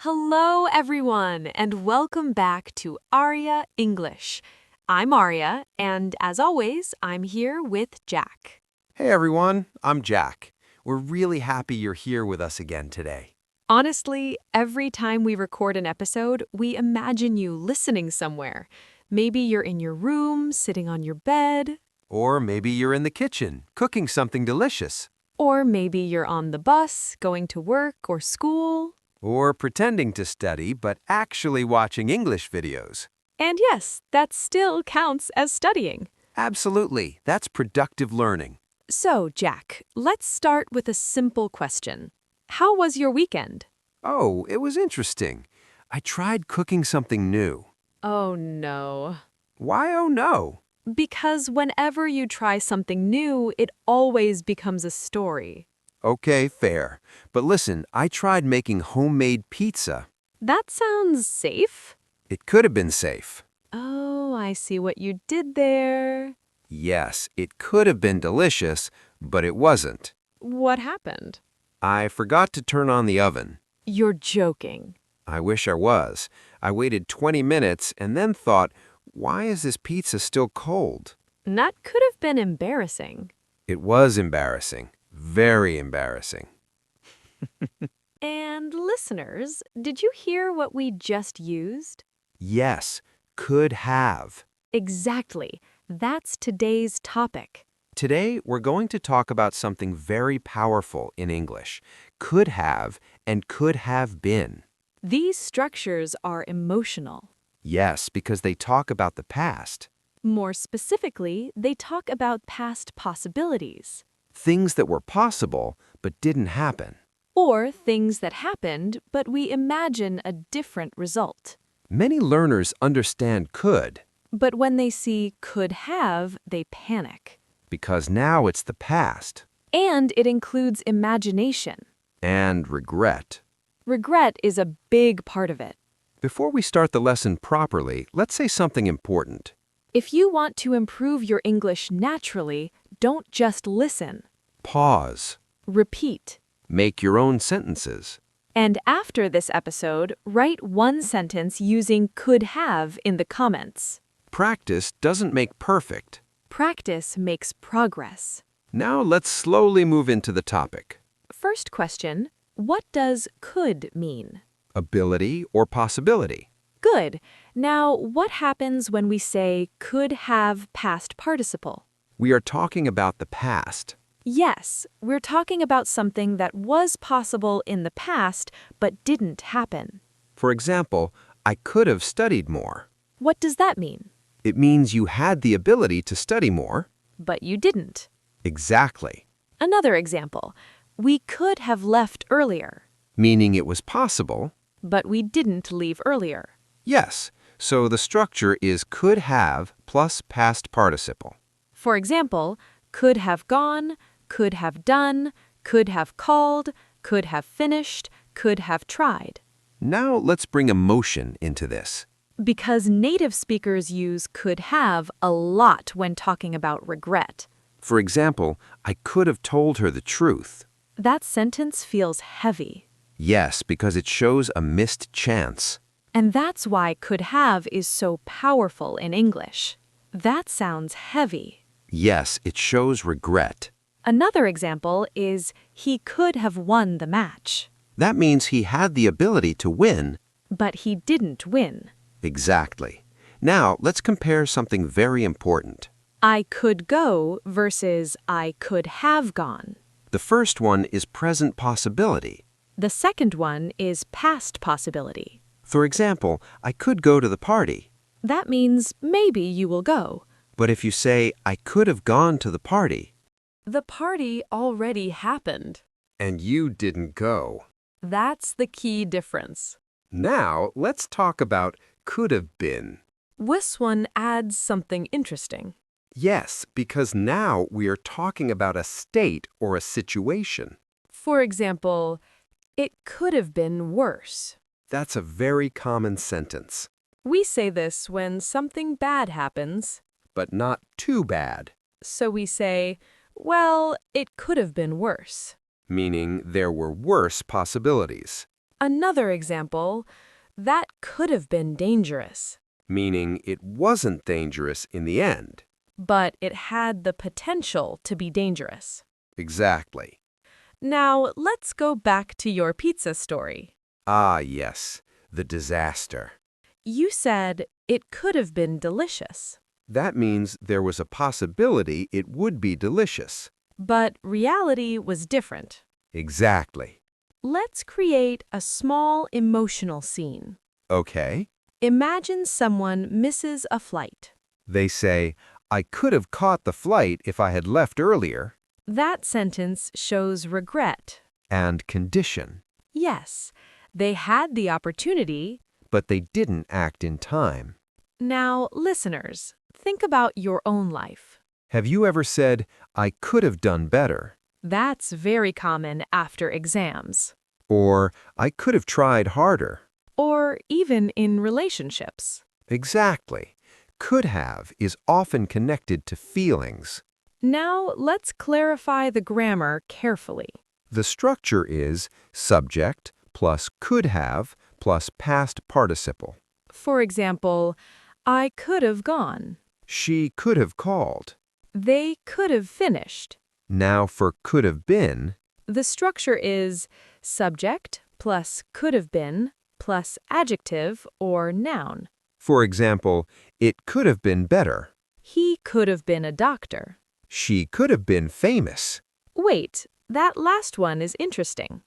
Hello, everyone, and welcome back to Aria English. I'm Aria, and as always, I'm here with Jack. Hey everyone, I'm Jack. We're really happy you're here with us again today. Honestly, every time we record an episode, we imagine you listening somewhere. Maybe you're in your room, sitting on your bed, Or maybe you're in the kitchen, cooking something delicious. or maybe you're on the bus, going to work or school. Or pretending to study, but actually watching English videos. And yes, that still counts as studying. Absolutely, that's productive learning. So, Jack, let's start with a simple question. How was your weekend? Oh, it was interesting. I tried cooking something new. Oh no. Why oh no? Because whenever you try something new, it always becomes a story. Okay, fair. But listen, I tried making homemade pizza. That sounds safe. It could have been safe. Oh, I see what you did there. Yes, it could have been delicious, but it wasn't. What happened? I forgot to turn on the oven. You're joking. I wish I was. I waited 20 minutes and then thought, why is this pizza still cold? That could have been embarrassing. It was embarrassing. Very embarrassing. And listeners, did you hear what we just used? Yes, could have. Exactly. That's today's topic. Today, we're going to talk about something very powerful in English. Could have and could have been. These structures are emotional. Yes, because they talk about the past. More specifically, they talk about past possibilities. Things that were possible but didn't happen. Or things that happened, but we imagine a different result. Many learners understand could But when they see could have, they panic. because now it's the past. And it includes imagination. And regret. Regret is a big part of it. Before we start the lesson properly, let's say something important. If you want to improve your English naturally, don't just listen. Pause. Repeat. Make your own sentences. And after this episode, write one sentence using could have in the comments. Practice doesn't make perfect. Practice makes progress. Now let's slowly move into the topic. First question, what does could mean? Ability or possibility. Good. Now, what happens when we say could have past participle? We are talking about the past. Yes, we're talking about something that was possible in the past but didn't happen. For example, I could have studied more. What does that mean? It means you had the ability to study more. But you didn't. Exactly. Another example, we could have left earlier, Meaning it was possible. but we didn't leave earlier. Yes, so the structure is could have plus past participle. For example, could have gone, could have done, could have called, could have finished, could have tried. Now let's bring emotion into this. Because native speakers use could have a lot when talking about regret. For example, I could have told her the truth. That sentence feels heavy. Yes, because it shows a missed chance. And that's why could have is so powerful in English. That sounds heavy. Yes, it shows regret. Another example is he could have won the match, That means he had the ability to win. but he didn't win. Exactly. Now let's compare something very important. I could go versus I could have gone. The first one is present possibility. The second one is past possibility. For example, I could go to the party. That means maybe you will go. But if you say, I could have gone to the party, The party already happened. and you didn't go. That's the key difference. Now let's talk about could have been. This one adds something interesting. Yes, because now we are talking about a state or a situation. For example, it could have been worse. That's a very common sentence, We say this when something bad happens. but not too bad, So we say, well, it could have been worse. meaning there were worse possibilities. Another example, that could have been dangerous, meaning it wasn't dangerous in the end. but it had the potential to be dangerous. Exactly. Now, let's go back to your pizza story. Ah, yes, the disaster. You said it could have been delicious, That means there was a possibility it would be delicious. but reality was different. Exactly. Let's create a small emotional scene. Okay. Imagine someone misses a flight. They say, I could have caught the flight if I had left earlier. That sentence shows regret. And condition. Yes, they had the opportunity. But they didn't act in time. Now, listeners, think about your own life. Have you ever said, I could have done better? That's very common after exams, Or, I could have tried harder? or even in relationships. Exactly. Could have is often connected to feelings. Now, let's clarify the grammar carefully. The structure is subject plus could have plus past participle. For example, I could have gone. She could have called. They could have finished. Now for could have been, The structure is subject plus could have been plus adjective or noun. for example, it could have been better. He could have been a doctor. She could have been famous. Wait, that last one is interesting.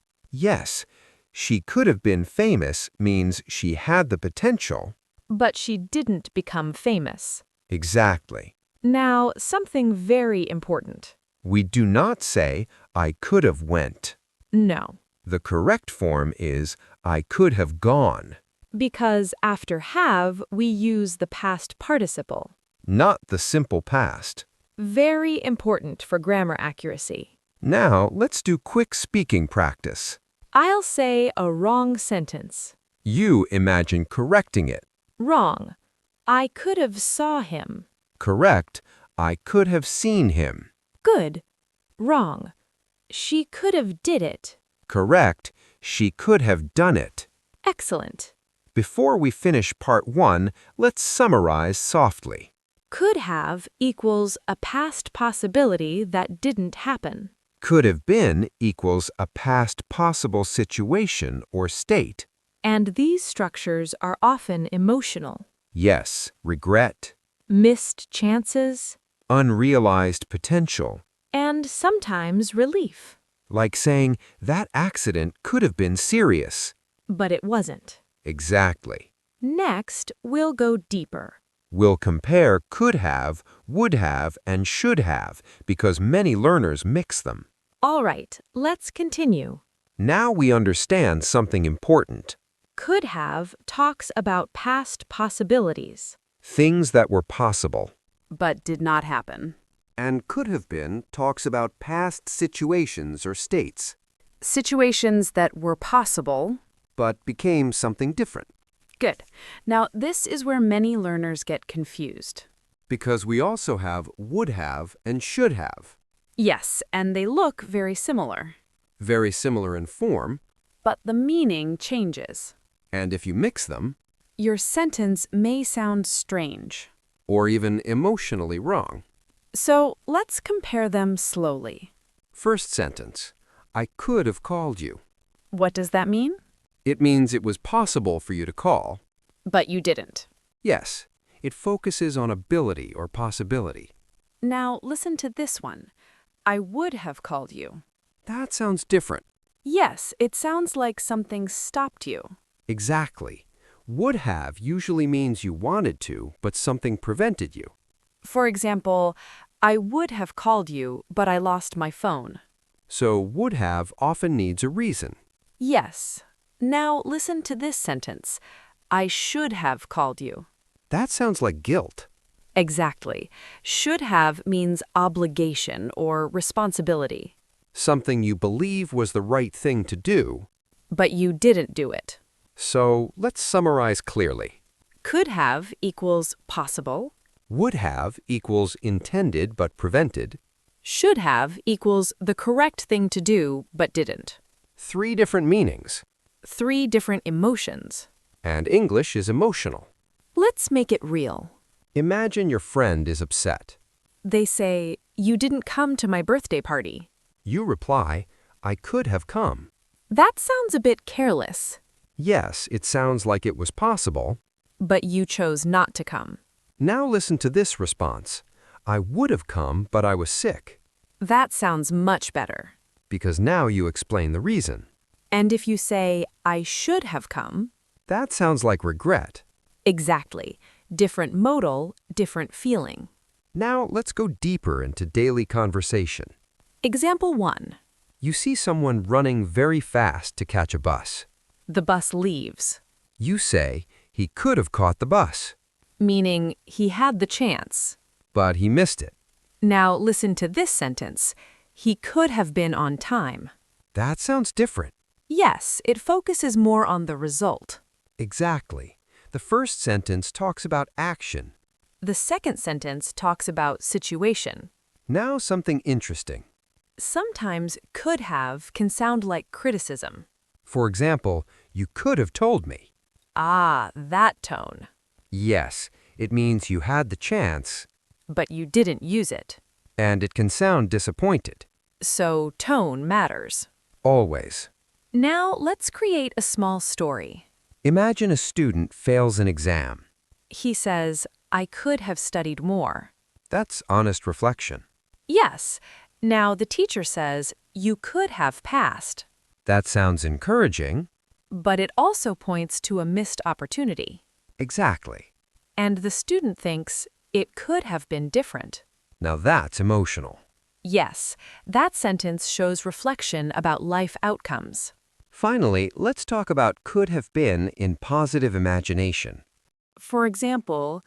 Yes, she could have been famous means she had the potential. But she didn't become famous. Exactly. Now, something very important. We do not say, I could have went. No, The correct form is, I could have gone, because after have, we use the past participle. not the simple past. Very important for grammar accuracy. Now, let's do quick speaking practice. I'll say a wrong sentence. You imagine correcting it. Wrong. I could have saw him. Correct, I could have seen him. Good. Wrong. She could have did it. Correct, she could have done it. Excellent. Before we finish part 1, let's summarize softly. Could have equals a past possibility that didn't happen. Could have been equals a past possible situation or state. And these structures are often emotional. Yes, regret, Missed chances, unrealized potential. and sometimes relief. Like saying, that accident could have been serious. But it wasn't. Exactly. Next, we'll go deeper. We'll compare could have, would have, and should have because many learners mix them. All right, let's continue. Now we understand something important. Could have talks about past possibilities. Things that were possible. But did not happen. And could have been talks about past situations or states, Situations that were possible. but became something different. Good. Now, this is where many learners get confused. Because we also have would have and should have. Yes, and they look very similar. Very similar in form, But the meaning changes. and if you mix them, Your sentence may sound strange. or even emotionally wrong. So let's compare them slowly. First sentence, I could have called you. What does that mean? It means it was possible for you to call. But you didn't. Yes, it focuses on ability or possibility. Now listen to this one. I would have called you. That sounds different. Yes, it sounds like something stopped you. Exactly. Would have usually means you wanted to, but something prevented you. For example, I would have called you, but I lost my phone. So would have often needs a reason. Yes. Now listen to this sentence. I should have called you. That sounds like guilt. Exactly. Should have means obligation or responsibility. Something you believe was the right thing to do. But you didn't do it. So let's summarize clearly. Could have equals possible. Would have equals intended but prevented. Should have equals the correct thing to do but didn't. 3 different meanings. 3 different emotions. And English is emotional. Let's make it real. Imagine your friend is upset. They say, "You didn't come to my birthday party." You reply, I could have come. That sounds a bit careless, Yes, it sounds like it was possible. but you chose not to come. Now listen to this response. I would have come, but I was sick. That sounds much better. Because now you explain the reason. And if you say, "I should have come," That sounds like regret. exactly. Different modal, different feeling. Now let's go deeper into daily conversation. Example 1. You see someone running very fast to catch a bus. The bus leaves, You say, he could have caught the bus, meaning he had the chance. but he missed it. Now listen to this sentence. He could have been on time. That sounds different. Yes, it focuses more on the result. Exactly. The first sentence talks about action. The second sentence talks about situation. Now something interesting. Sometimes could have can sound like criticism. For example, you could have told me. Ah, that tone. Yes, it means you had the chance, But you didn't use it. and it can sound disappointed. So tone matters. Always. Now let's create a small story. Imagine a student fails an exam. He says, "I could have studied more." That's honest reflection. Yes. Now the teacher says, "You could have passed." That sounds encouraging. But it also points to a missed opportunity. Exactly. And the student thinks, "It could have been different." Now that's emotional. Yes, that sentence shows reflection about life outcomes. Finally, let's talk about could have been in positive imagination. For example,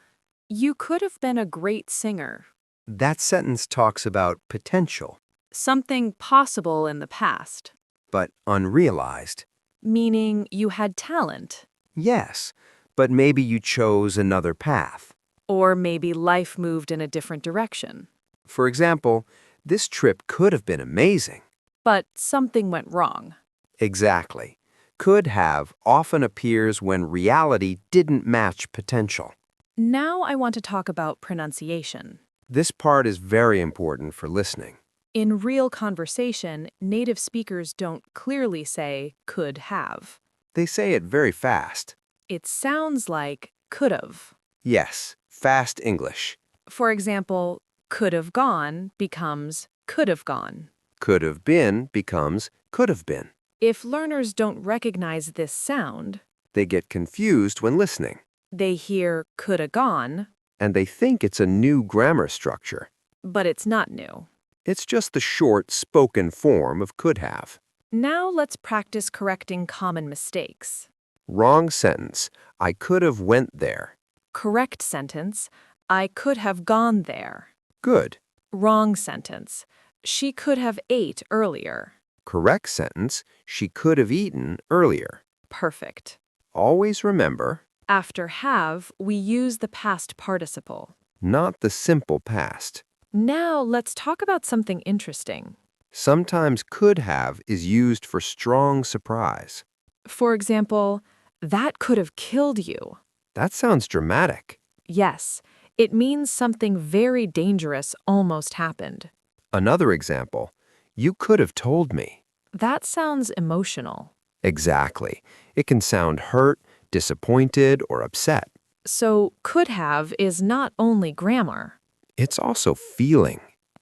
"You could have been a great singer." That sentence talks about potential, Something possible in the past. but unrealized. Meaning you had talent. Yes, but maybe you chose another path. Or maybe life moved in a different direction. For example, this trip could have been amazing. But something went wrong. Exactly. Could have often appears when reality didn't match potential. Now I want to talk about pronunciation. This part is very important for listening. In real conversation, native speakers don't clearly say could have. They say it very fast. It sounds like could've. Yes, fast English. For example, could have gone becomes could have gone. Could have been becomes could have been. If learners don't recognize this sound, They get confused when listening, they hear coulda gone, and they think it's a new grammar structure. but it's not new. It's just the short, spoken form of could have. Now let's practice correcting common mistakes. Wrong sentence. I could have went there. Correct sentence, I could have gone there. Good. Wrong sentence, she could have ate earlier. Correct sentence. She could have eaten earlier. Perfect. Always remember, After have, we use the past participle. not the simple past. Now let's talk about something interesting. Sometimes could have is used for strong surprise. For example, that could have killed you. That sounds dramatic. Yes, it means something very dangerous almost happened. Another example, you could have told me. That sounds emotional. Exactly. It can sound hurt, disappointed, or upset. So could have is not only grammar. It's also feeling.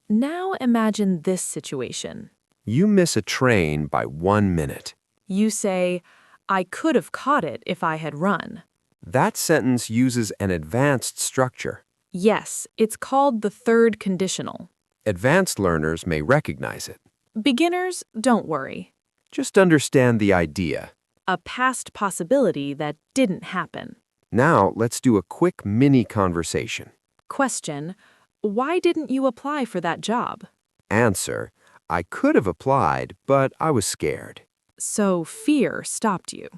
Now imagine this situation. You miss a train by 1 minute. You say, "I could have caught it if I had run." That sentence uses an advanced structure. Yes, it's called the third conditional. Advanced learners may recognize it. Beginners, don't worry. Just understand the idea. A past possibility that didn't happen. Now, let's do a quick mini conversation. Question, why didn't you apply for that job? Answer, I could have applied, but I was scared. So fear stopped you.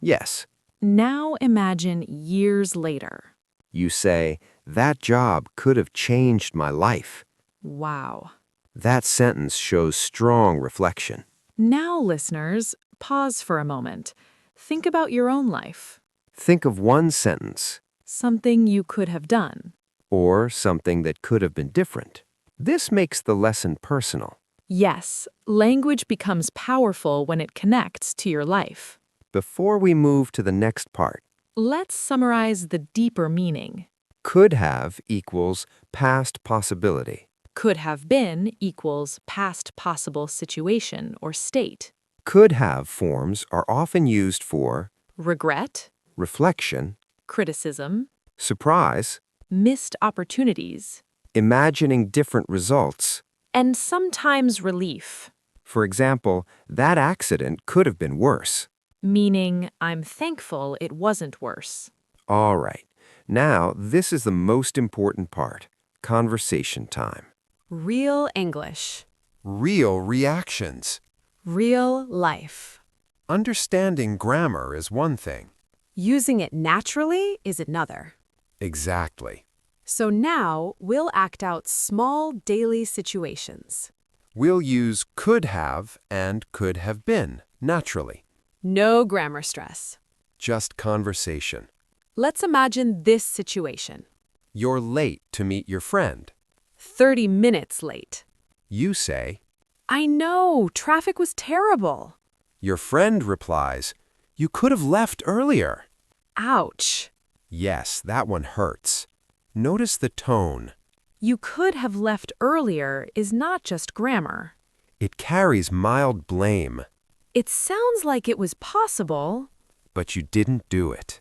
Yes, Now imagine years later. you say, that job could have changed my life. Wow. That sentence shows strong reflection. Now, listeners, pause for a moment. Think about your own life. Think of one sentence, Something you could have done. or something that could have been different. This makes the lesson personal. Yes, language becomes powerful when it connects to your life. Before we move to the next part, Let's summarize the deeper meaning. could have equals past possibility. Could have been equals past possible situation or state. Could have forms are often used for Regret, reflection, criticism, surprise, missed opportunities, imagining different results. and sometimes relief, For example, that accident could have been worse. meaning I'm thankful it wasn't worse. All right. Now, this is the most important part, conversation time. Real English. Real reactions. Real life. Understanding grammar is one thing. Using it naturally is another. Exactly. So now we'll act out small daily situations. We'll use could have and could have been naturally. No grammar stress. Just conversation. Let's imagine this situation. You're late to meet your friend. 30 minutes late. You say, I know, traffic was terrible. your friend replies, you could have left earlier. Ouch. Yes, that one hurts. Notice the tone. You could have left earlier is not just grammar. It carries mild blame, It sounds like it was possible. but you didn't do it.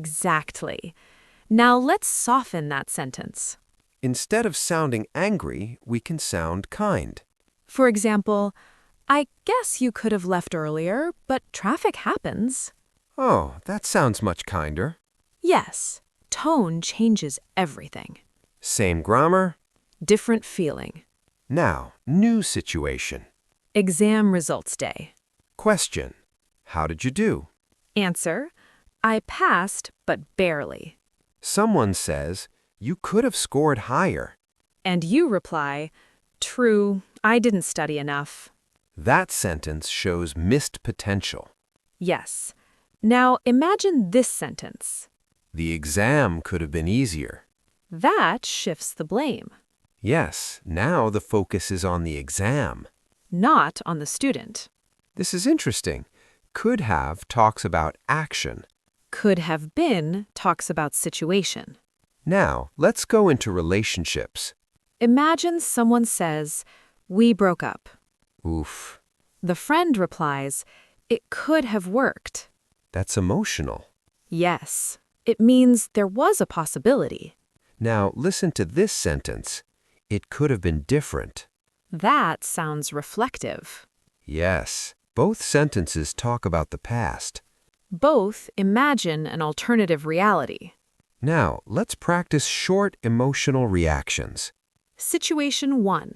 Exactly. Now let's soften that sentence. Instead of sounding angry, we can sound kind. For example, I guess you could have left earlier, but traffic happens. Oh, that sounds much kinder. Yes, tone changes everything. Same grammar. Different feeling. Now, new situation. Exam results day. Question. How did you do? Answer, I passed, but barely. Someone says, you could have scored higher. And you reply, true, I didn't study enough. That sentence shows missed potential. Yes. Now imagine this sentence. The exam could have been easier. That shifts the blame, Yes, now the focus is on the exam. not on the student. This is interesting. Could have talks about action. Could have been talks about situation. Now, let's go into relationships. Imagine someone says, we broke up. Oof, The friend replies, it could have worked. that's emotional. Yes, it means there was a possibility. Now, listen to this sentence. It could have been different. That sounds reflective. Yes, both sentences talk about the past. Both imagine an alternative reality. Now, let's practice short emotional reactions. Situation 1.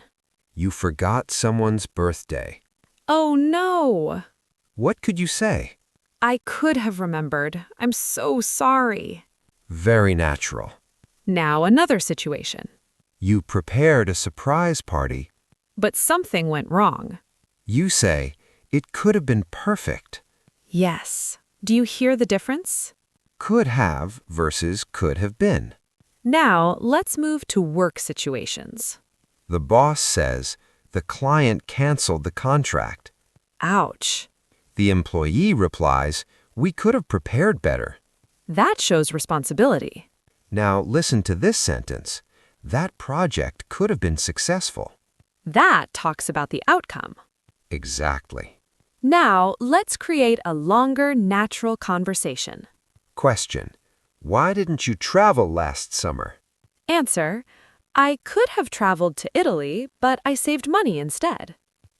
You forgot someone's birthday. Oh no! What could you say? I could have remembered. I'm so sorry. Very natural. Now another situation. You prepared a surprise party. But something went wrong. You say, it could have been perfect. Yes. Do you hear the difference? Could have versus could have been. Now let's move to work situations. The boss says, the client canceled the contract. Ouch. The employee replies, we could have prepared better. That shows responsibility. Now listen to this sentence. That project could have been successful. That talks about the outcome. Exactly. Now let's create a longer, natural conversation. Question. Why didn't you travel last summer? Answer, I could have traveled to Italy, but I saved money instead.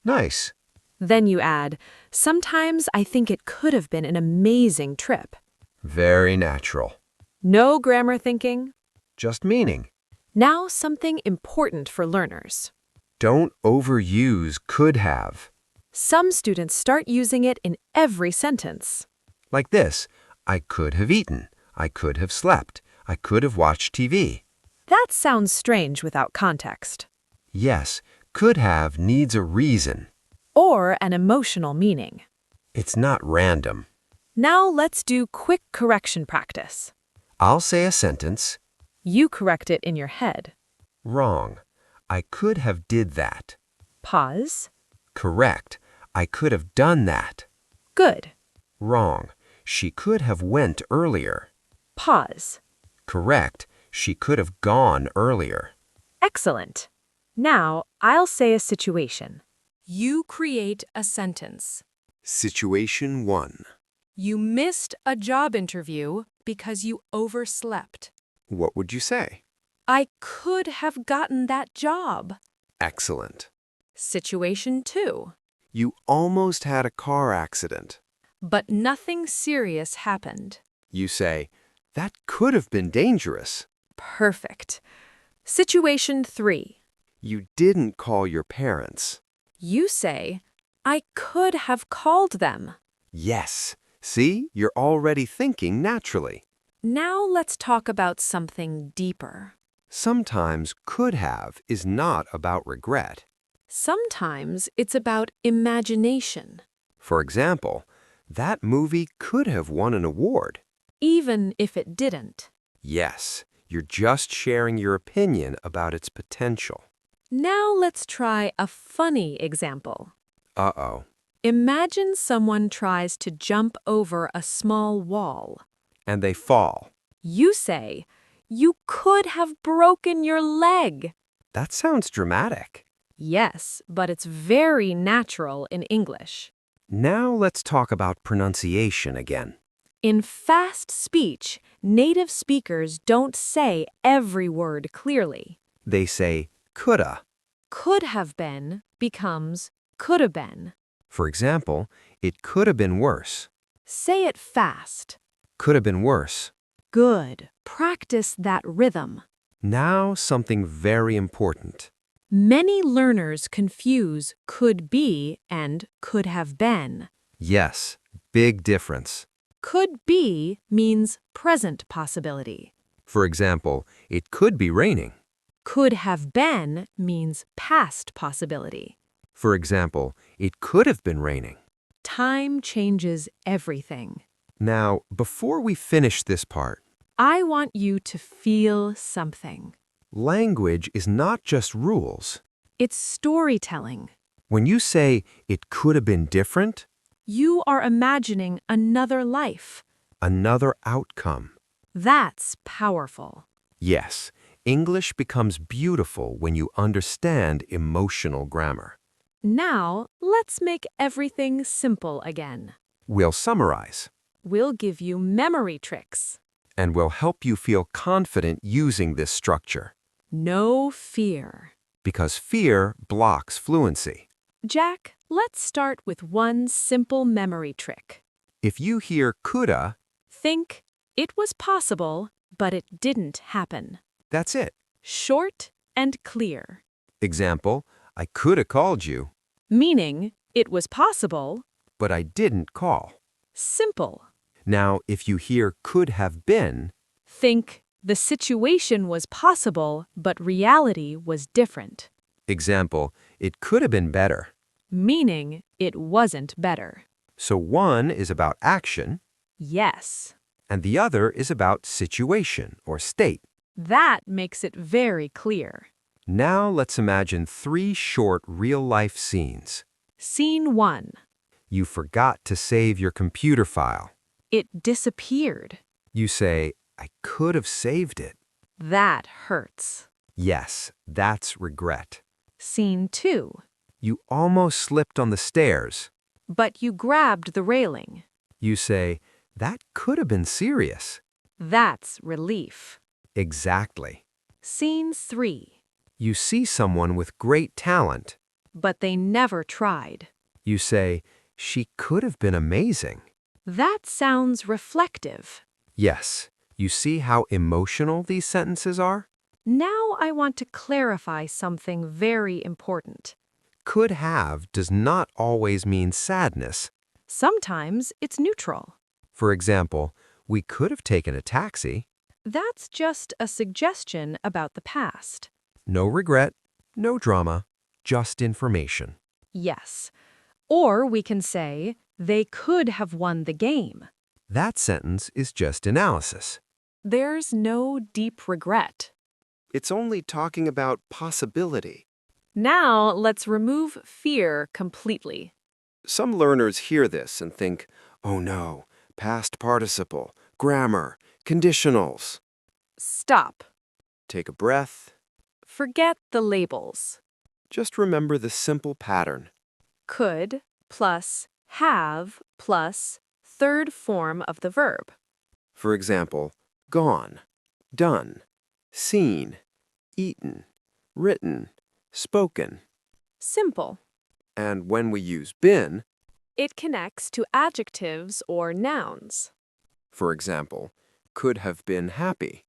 Nice. Then you add, sometimes I think it could have been an amazing trip. Very natural. No grammar thinking. Just meaning. Now something important for learners. Don't overuse could have. Some students start using it in every sentence. Like this. I could have eaten. I could have slept. I could have watched TV. That sounds strange without context. Yes, could have needs a reason. Or an emotional meaning. It's not random. Now let's do quick correction practice. I'll say a sentence. You correct it in your head. Wrong. I could have did that. Pause. Correct. I could have done that. Good. Wrong. She could have went earlier. Pause. Correct. She could have gone earlier. Excellent. Now I'll say a situation. You create a sentence. Situation 1. You missed a job interview because you overslept. What would you say? I could have gotten that job. Excellent. Situation 2. You almost had a car accident. But nothing serious happened. You say, that could have been dangerous. Perfect. Situation 3. You didn't call your parents. You say, I could have called them. Yes. See, you're already thinking naturally. Now let's talk about something deeper. Sometimes could have is not about regret. Sometimes it's about imagination, For example, that movie could have won an award. even if it didn't. Yes, you're just sharing your opinion about its potential. Now let's try a funny example. Uh-oh. Imagine someone tries to jump over a small wall. And they fall. You say, you could have broken your leg. That sounds dramatic. Yes, but it's very natural in English. Now let's talk about pronunciation again. In fast speech, native speakers don't say every word clearly. They say coulda. Could have been becomes could have been. For example, it could have been worse. Say it fast. Could have been worse. Good. Practice that rhythm. Now something very important. Many learners confuse could be and could have been. Yes, big difference. Could be means present possibility. For example, it could be raining. Could have been means past possibility. For example, it could have been raining. Time changes everything. Now, before we finish this part, I want you to feel something. language is not just rules. It's storytelling. When you say it could have been different, You are imagining another life. another outcome. That's powerful. Yes, English becomes beautiful when you understand emotional grammar. Now, let's make everything simple again. We'll summarize, We'll give you memory tricks. and we'll help you feel confident using this structure, No fear. because fear blocks fluency. Jack, let's start with one simple memory trick. If you hear coulda, Think, it was possible, but it didn't happen. that's it. Short and clear. Example, I coulda called you, Meaning, it was possible. but I didn't call. Simple. Now, if you hear could have been, Think, the situation was possible, but reality was different. example, it could have been better. Meaning, it wasn't better. So one is about action, Yes. and the other is about situation or state. That makes it very clear. Now let's imagine 3 short real-life scenes. Scene 1. You forgot to save your computer file. It disappeared. You say, I could have saved it. That hurts. Yes, that's regret. Scene 2. You almost slipped on the stairs. But you grabbed the railing. You say, that could have been serious. That's relief. Exactly. Scene 3. You see someone with great talent. But they never tried. You say, she could have been amazing. That sounds reflective. Yes, you see how emotional these sentences are? Now I want to clarify something very important. Could have does not always mean sadness. Sometimes it's neutral. For example, we could have taken a taxi. That's just a suggestion about the past. No regret, no drama, just information. Yes. Or we can say, they could have won the game. That sentence is just analysis. There's no deep regret. It's only talking about possibility. Now let's remove fear completely. Some learners hear this and think, oh no, past participle, grammar, conditionals. Stop. Take a breath. Forget the labels. Just remember the simple pattern. Could plus have plus third form of the verb. For example, gone, done, seen, eaten, written, spoken. Simple. And when we use been, It connects to adjectives or nouns. for example, could have been happy,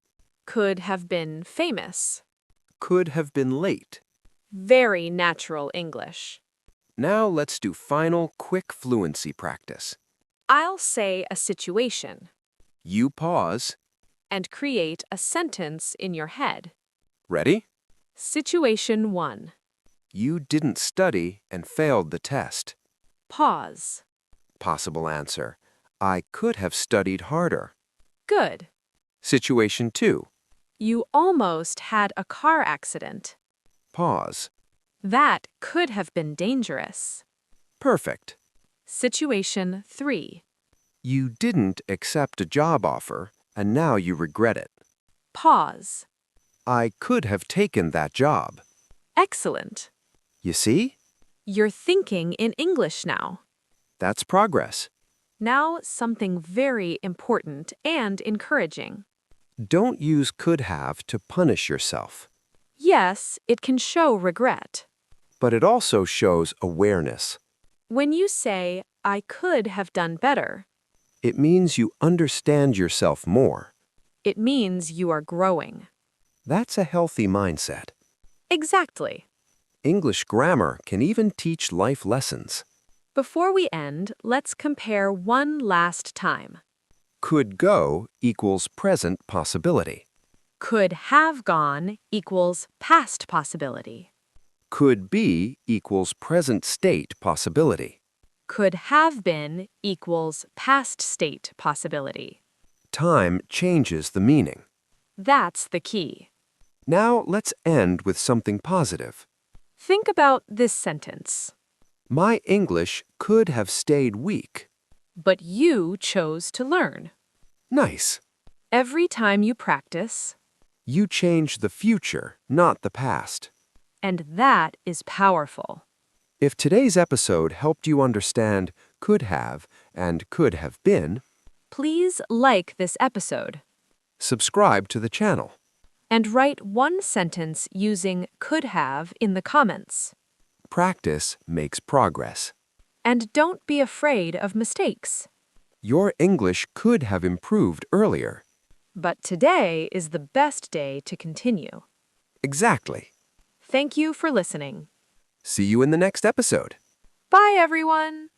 Could have been famous. could have been late. Very natural English. Now let's do final quick fluency practice. I'll say a situation You pause. and create a sentence in your head. Ready? Situation 1. You didn't study and failed the test. Pause. Possible answer. I could have studied harder. Good. Situation 2. You almost had a car accident. Pause. That could have been dangerous. Perfect. Situation 3. You didn't accept a job offer and now you regret it. Pause. I could have taken that job. Excellent. You see? You're thinking in English now. That's progress. Now, something very important and encouraging. Don't use could have to punish yourself, Yes, it can show regret. but it also shows awareness. When you say, I could have done better, It means you understand yourself more. it means you are growing. That's a healthy mindset. Exactly. English grammar can even teach life lessons. Before we end, let's compare one last time. Could go equals present possibility. Could have gone equals past possibility. Could be equals present state possibility. Could have been equals past state possibility. Time changes the meaning. That's the key. Now let's end with something positive. Think about this sentence. My English could have stayed weak. But you chose to learn. Nice. Every time you practice, You change the future, not the past. and that is powerful. If today's episode helped you understand could have and could have been, Please like this episode subscribe to the channel. and write one sentence using could have in the comments. Practice makes progress. And don't be afraid of mistakes. Your English could have improved earlier. But today is the best day to continue. Exactly. Thank you for listening. See you in the next episode. Bye, everyone.